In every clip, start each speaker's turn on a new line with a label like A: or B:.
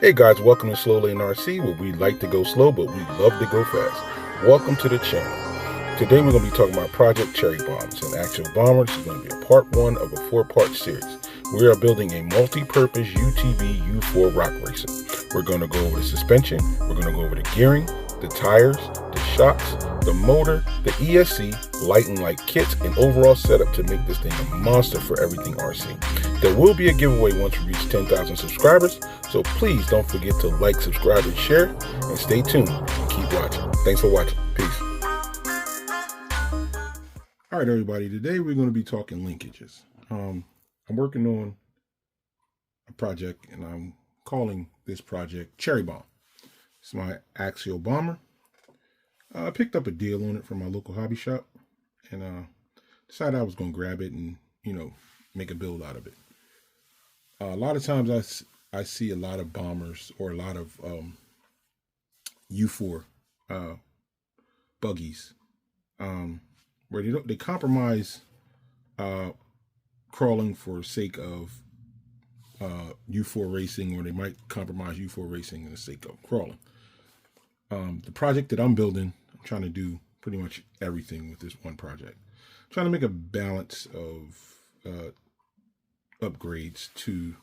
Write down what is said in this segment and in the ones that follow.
A: Hey guys, welcome to Slow Lane RC, where we like to go slow, but we love to go fast. Welcome to the channel. Today we're going to be talking about Project Cherrybomb. It's an Axial bomber. This is going to be a part one of a 4-part series. We are building a multi-purpose UTV U4 rock racer. We're going to go over the suspension, we're going to go over the gearing, the tires, the shocks, the motor, the ESC, light and light kits, and overall setup to make this thing a monster for everything RC. There will be a giveaway once we reach 10,000 subscribers, so please don't forget to like, subscribe, and share, and stay tuned and keep watching. Thanks for watching. Peace. All right, everybody, today we're going to be talking linkages. I'm working on a project, and I'm calling this project Cherrybomb. It's my Axial bomber. I picked up a deal on it from my local hobby shop, and decided I was going to grab it and, make a build out of it. A lot of times I see a lot of bombers or a lot of U4 buggies where they compromise crawling for sake of U4 racing, or they might compromise U4 racing in the sake of crawling. The project that I'm building, I'm trying to do pretty much everything with this one project. I'm trying to make a balance of upgrades to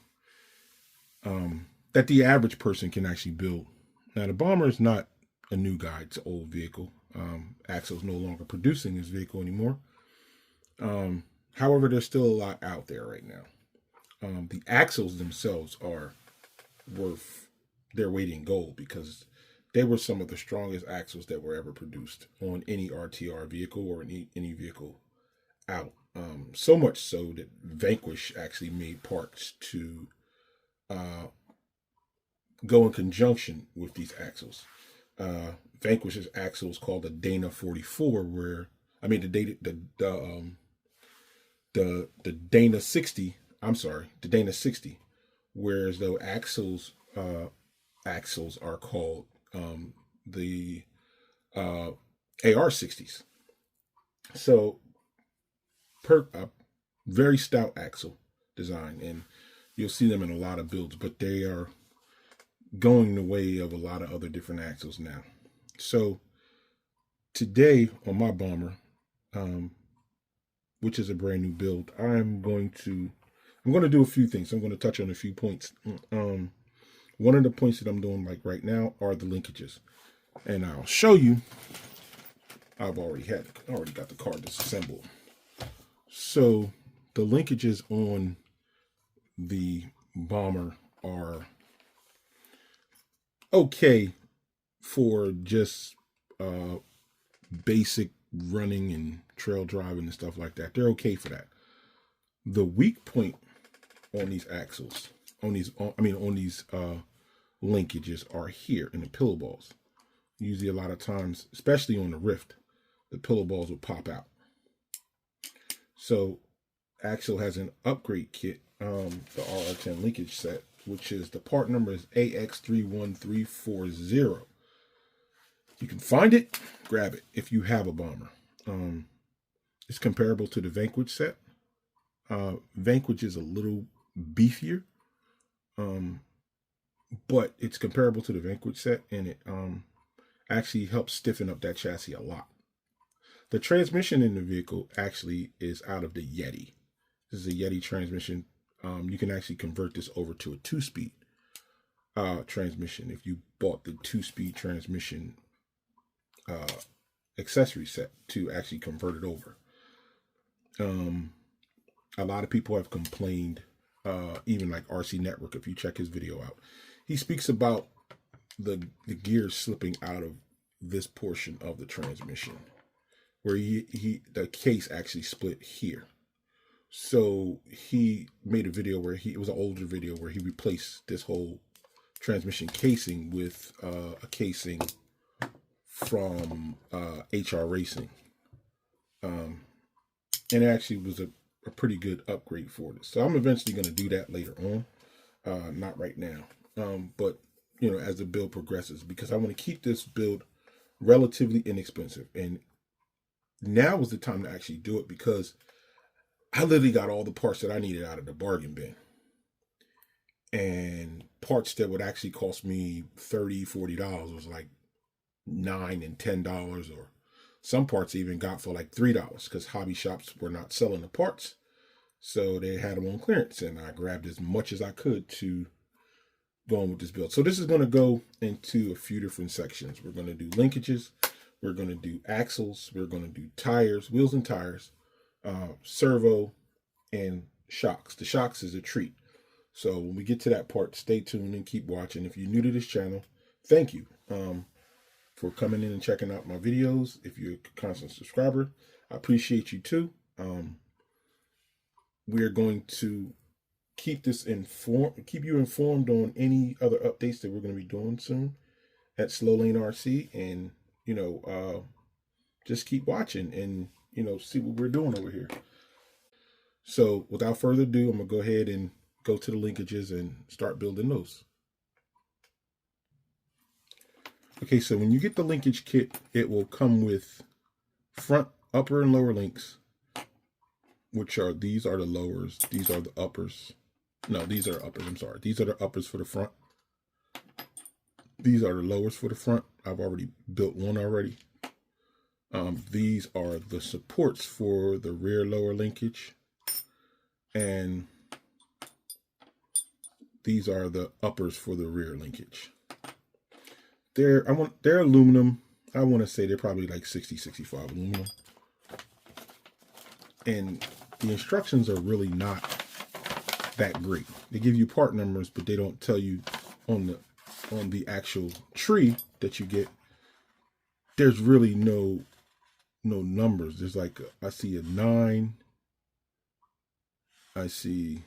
A: that the average person can actually build. Now, the bomber is not a new guy; it's an old vehicle. Axial's no longer producing this vehicle anymore. However, there's still a lot out there right now. The axles themselves are worth their weight in gold because they were some of the strongest axles that were ever produced on any RTR vehicle or any vehicle out. So much so that Vanquish actually made parts to go in conjunction with these axles. Vanquish's axle is called the Dana 44, the Dana 60. I'm sorry, the Dana 60, whereas though axles are called the AR60s. So very stout axle design, and you'll see them in a lot of builds, but they are going the way of a lot of other different axles now. So today on my bomber, which is a brand new build, I'm going to do a few things. I'm going to touch on a few points. One of the points that I'm doing like right now are the linkages, and I'll show you. I've already got the car disassembled. So the linkages on the bomber are okay for just basic running and trail driving and stuff like that. They're okay for that. The weak point on these axles, on these linkages, are here in the pillow balls. Usually a lot of times, especially on the Rift, the pillow balls will pop out. So Axial has an upgrade kit, the RR10 linkage set, which is the part number is AX31340. You can find it, grab it if you have a bomber. It's comparable to the Vanquish set. Vanquish is a little beefier, but it's comparable to the Vanquish set, and it actually helps stiffen up that chassis a lot. The transmission in the vehicle actually is out of the Yeti. This is a Yeti transmission. You can actually convert this over to a 2-speed transmission if you bought the 2-speed transmission accessory set to actually convert it over. A lot of people have complained, even like RC Network, if you check his video out, he speaks about the gears slipping out of this portion of the transmission, where the case actually split here. So he made a video where it was an older video where he replaced this whole transmission casing with a casing from HR Racing. And it actually was a pretty good upgrade for this. So I'm eventually going to do that later on. Not right now. But, as the build progresses, because I want to keep this build relatively inexpensive. And now is the time to actually do it, because I literally got all the parts that I needed out of the bargain bin. and parts that would actually cost me $30, $40 was like $9 and $10, or some parts even got for like $3 because hobby shops were not selling the parts, so they had them on clearance, and I grabbed as much as I could to go on with this build. So this is going to go into a few different sections. We're going to do linkages, we're going to do axles, we're going to do tires, wheels and tires, servo, and shocks. The shocks is a treat. So when we get to that part, stay tuned and keep watching. If you're new to this channel, thank you for coming in and checking out my videos. If you're a constant subscriber, I appreciate you too. We're going to keep you informed on any other updates that we're going to be doing soon at Slow Lane RC, and just keep watching and see what we're doing over here. So without further ado, I'm gonna go ahead and go to the linkages and start building those. Okay, so when you get the linkage kit, it will come with front, upper, and lower links, which are, these are the lowers, these are the uppers. No, these are uppers, I'm sorry. These are the uppers for the front. These are the lowers for the front. I've already built one already. These are the supports for the rear lower linkage. And these are the uppers for the rear linkage. They're aluminum. I want to say they're probably like 60, 65 aluminum. And the instructions are really not that great. They give you part numbers, but they don't tell you on the actual tree that you get. There's really no numbers. There's like I see a 9. I see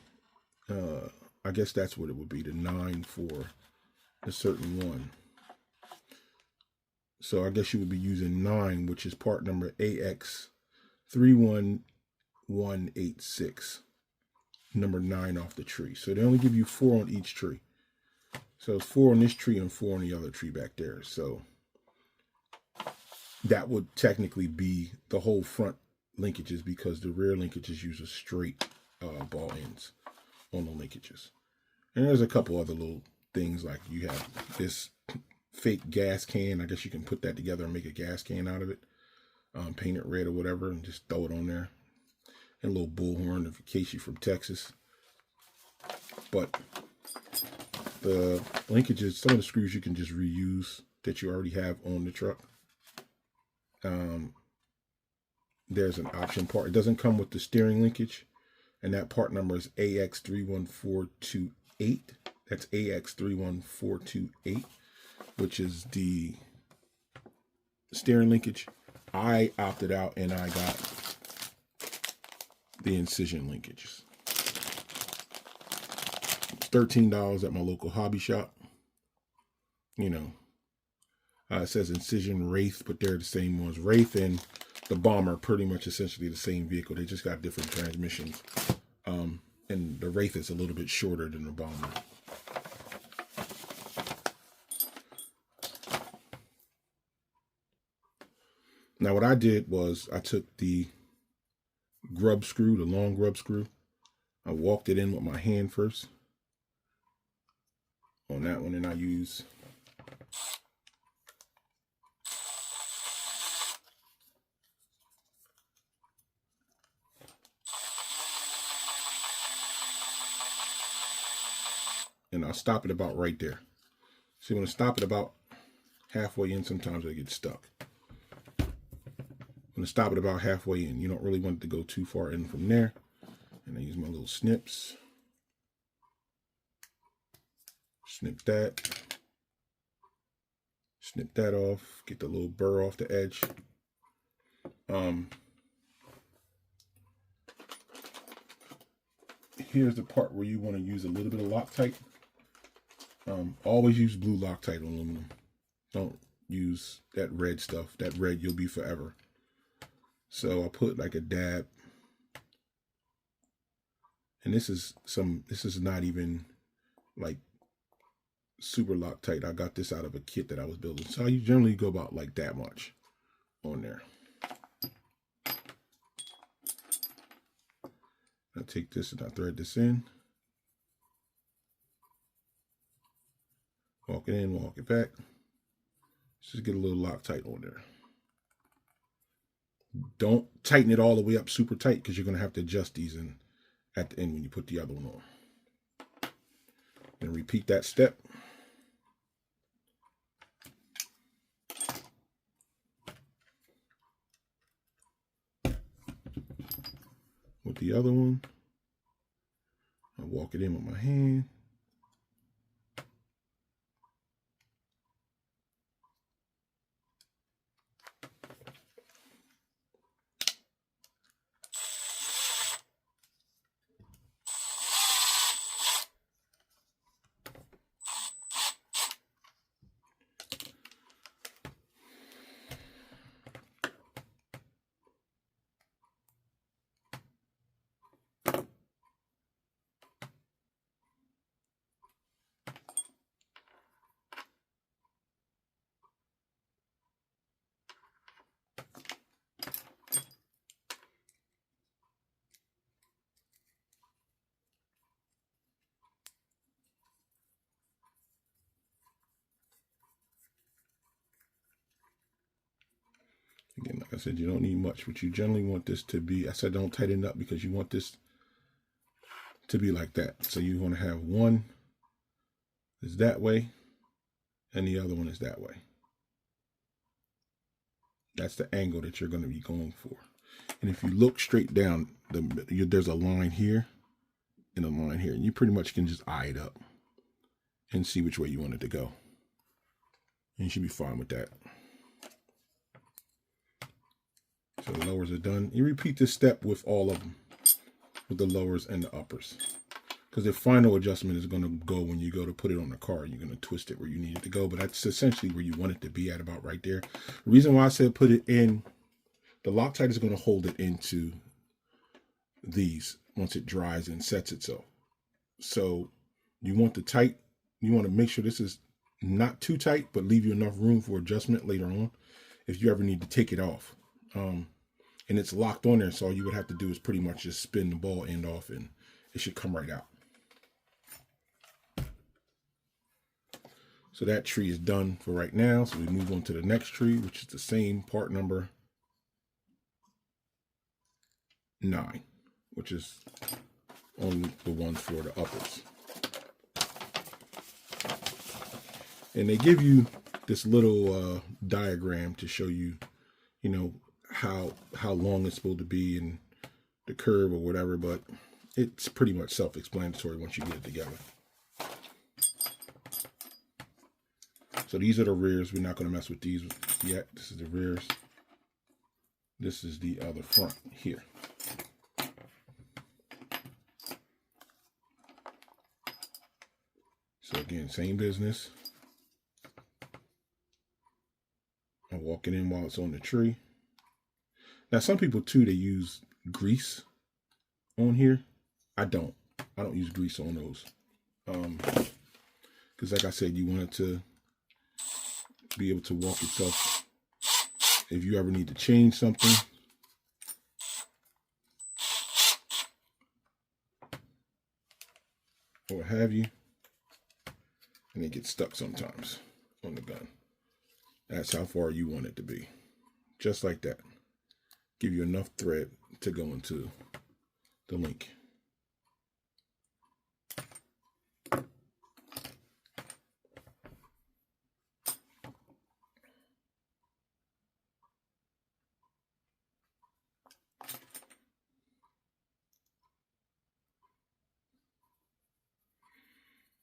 A: I guess that's what it would be, the 9 for a certain one. So I guess you would be using 9, which is part number AX31186, number 9 off the tree. So they only give you 4 on each tree. So it's 4 on this tree and 4 on the other tree back there. So that would technically be the whole front linkages, because the rear linkages use a straight ball ends on the linkages. And there's a couple other little things, like you have this fake gas can. I guess you can put that together and make a gas can out of it, paint it red or whatever, and just throw it on there. And a little bullhorn in case you're from Texas. But the linkages, some of the screws you can just reuse that you already have on the truck. There's an option part. It doesn't come with the steering linkage, and that part number is AX31428. That's AX31428, which is the steering linkage. I opted out and I got the incision linkages. It's $13 at my local hobby shop. It says Incision Wraith, but they're the same ones. Wraith and the Bomber are pretty much essentially the same vehicle. They just got different transmissions. And the Wraith is a little bit shorter than the Bomber. Now what I did was I took the grub screw, the long grub screw. I walked it in with my hand first on that one, and I use and I'll stop it about right there. So you want to stop it about halfway in. Sometimes it gets stuck. I'm going to stop it about halfway in. You don't really want it to go too far in from there. And I use my little snips. Snip that. Snip that off. Get the little burr off the edge. Here's the part where you want to use a little bit of Loctite. Always use blue Loctite on aluminum. Don't use that red stuff. That red, you'll be forever. So I'll put like a dab. And this is not even like super Loctite. I got this out of a kit that I was building. So I generally go about like that much on there. I take this and I thread this in. Walk it in, walk it back. Just get a little Loctite on there. Don't tighten it all the way up super tight because you're going to have to adjust these in at the end when you put the other one on. And repeat that step. With the other one, I walk it in with my hand. Again, like I said, you don't need much, but you generally want this to be, I said don't tighten it up because you want this to be like that. So you want to have one is that way and the other one is that way. That's the angle that you're going to be going for. And if you look straight down, there's a line here and a line here. And you pretty much can just eye it up and see which way you want it to go. And you should be fine with that. So the lowers are done. You repeat this step with all of them, with the lowers and the uppers. Because the final adjustment is going to go when you go to put it on the car. You're going to twist it where you need it to go. But that's essentially where you want it to be at, about right there. The reason why I said put it in, the Loctite is going to hold it into these once it dries and sets itself. So you want the tight, you want to make sure this is not too tight, but leave you enough room for adjustment later on if you ever need to take it off. And it's locked on there, so all you would have to do is pretty much just spin the ball end off and it should come right out. So that tree is done for right now. So we move on to the next tree, which is the same part number 9, which is only the one for the uppers. And they give you this little diagram to show you, you know, how long it's supposed to be and the curve or whatever, but it's pretty much self-explanatory once you get it together. So these are the rears. We're not going to mess with these yet. This is the rears. This is the other front here. So again, same business. I'm walking in while it's on the tree. Now, some people too, they use grease on here. I don't use grease on those. Because like I said, you want it to be able to walk itself. If you ever need to change something, or what have you, and it gets stuck sometimes on the gun. That's how far you want it to be. Just like that. Give you enough thread to go into the link.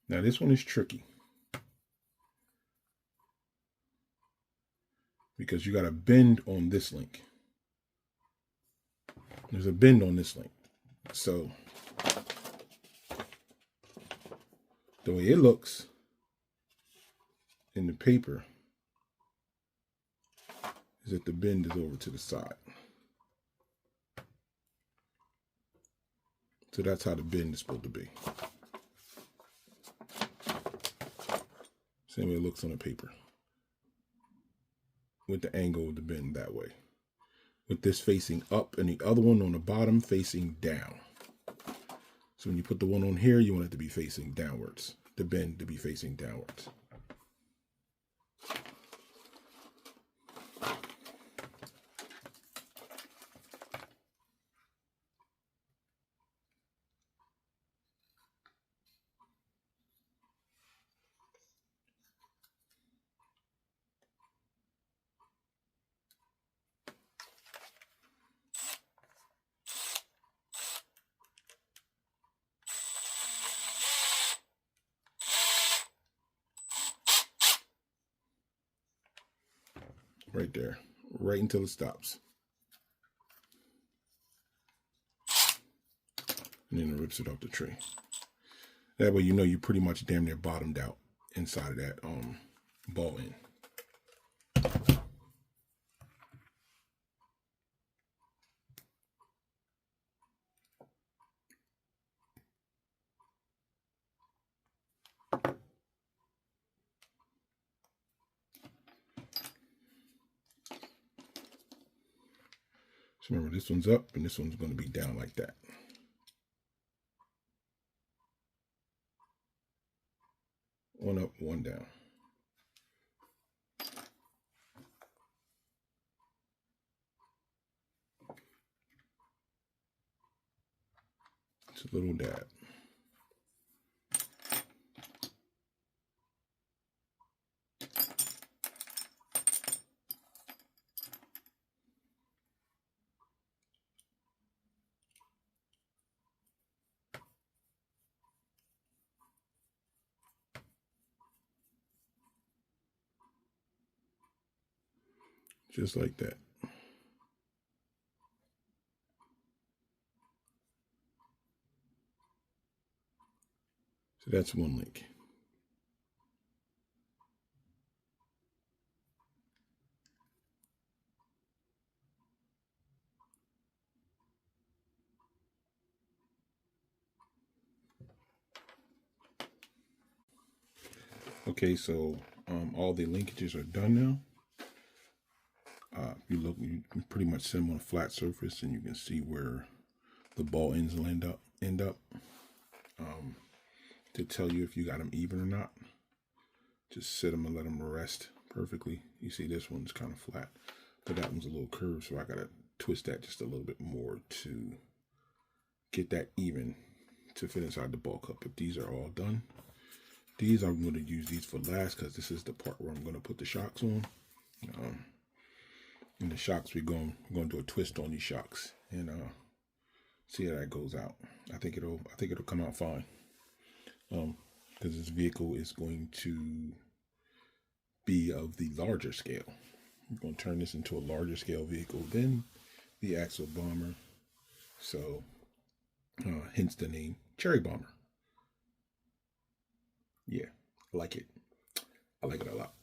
A: Now this one is tricky because you got a bend on this link. There's a bend on this link. So the way it looks in the paper is that the bend is over to the side. So that's how the bend is supposed to be. Same way it looks on the paper. With the angle of the bend that way. With this facing up and the other one on the bottom facing down. So when you put the one on here, you want it to be facing downwards. The bend to be facing downwards. right there, right until it stops. And then it rips it off the tray. That way you know you pretty much damn near bottomed out inside of that ball end. So remember, this one's up and this one's going to be down like that. One up, one down. It's a little dab. Just like that. So that's one link. Okay, so all the linkages are done now. If you look, you can pretty much set them on a flat surface, and you can see where the ball ends will end up. To tell you if you got them even or not, just set them and let them rest perfectly. You see this one's kind of flat, but that one's a little curved, so I gotta twist that just a little bit more to get that even to fit inside the ball cup. If these are all done, these I'm going to use these for last because this is the part where I'm going to put the shocks on. And the shocks, we're going to do a twist on these shocks and see how that goes out. I think it'll come out fine. Because this vehicle is going to be of the larger scale. I'm going to turn this into a larger scale vehicle than the Axial Bomber. So, hence the name Cherrybomb. Yeah, I like it. I like it a lot.